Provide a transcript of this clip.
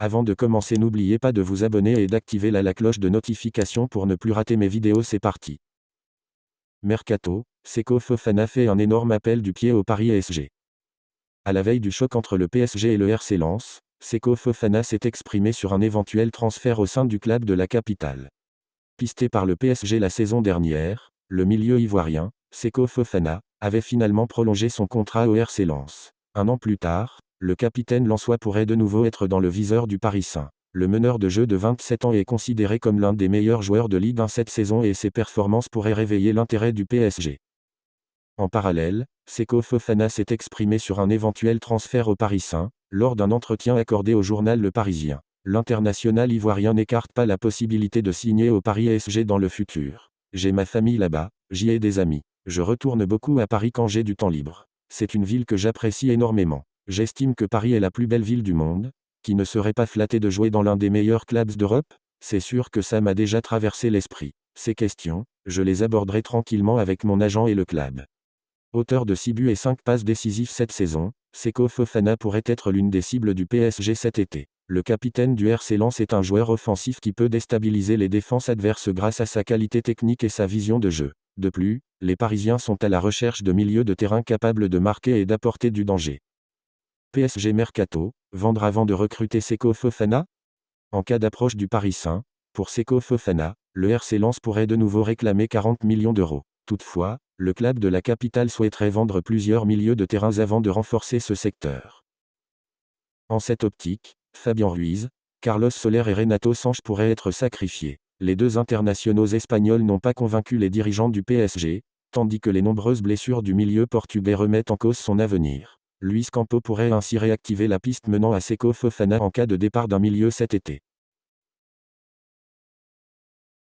Avant de commencer, n'oubliez pas de vous abonner et d'activer la cloche de notification pour ne plus rater mes vidéos. C'est parti. Mercato, Seko Fofana fait un énorme appel du pied au Paris PSG. À la veille du choc entre le PSG et le RC Lens, Seko Fofana s'est exprimé sur un éventuel transfert au sein du club de la capitale. Pisté par le PSG la saison dernière, le milieu ivoirien, Seko Fofana, avait finalement prolongé son contrat au RC Lens. Un an plus tard, le capitaine lensois pourrait de nouveau être dans le viseur du Parisien. Le meneur de jeu de 27 ans est considéré comme l'un des meilleurs joueurs de Ligue 1 cette saison et ses performances pourraient réveiller l'intérêt du PSG. En parallèle, Seko Fofana s'est exprimé sur un éventuel transfert au Parisien, lors d'un entretien accordé au journal Le Parisien. L'international ivoirien n'écarte pas la possibilité de signer au Paris PSG dans le futur. J'ai ma famille là-bas, j'y ai des amis. Je retourne beaucoup à Paris quand j'ai du temps libre. C'est une ville que j'apprécie énormément. J'estime que Paris est la plus belle ville du monde. Qui ne serait pas flatté de jouer dans l'un des meilleurs clubs d'Europe? C'est sûr que ça m'a déjà traversé l'esprit. Ces questions, je les aborderai tranquillement avec mon agent et le club. Auteur de 6 buts et 5 passes décisives cette saison, Seko Fofana pourrait être l'une des cibles du PSG cet été. Le capitaine du RC Lens est un joueur offensif qui peut déstabiliser les défenses adverses grâce à sa qualité technique et sa vision de jeu. De plus, les Parisiens sont à la recherche de milieux de terrain capables de marquer et d'apporter du danger. PSG Mercato, vendre avant de recruter Seko Fofana? En cas d'approche du Parisien, pour Seko Fofana, le RC Lens pourrait de nouveau réclamer 40 millions d'euros. Toutefois, le club de la capitale souhaiterait vendre plusieurs milieux de terrain avant de renforcer ce secteur. En cette optique, Fabien Ruiz, Carlos Soler et Renato Sanches pourraient être sacrifiés. Les deux internationaux espagnols n'ont pas convaincu les dirigeants du PSG, tandis que les nombreuses blessures du milieu portugais remettent en cause son avenir. Luis Campo pourrait ainsi réactiver la piste menant à Seko Fofana en cas de départ d'un milieu cet été.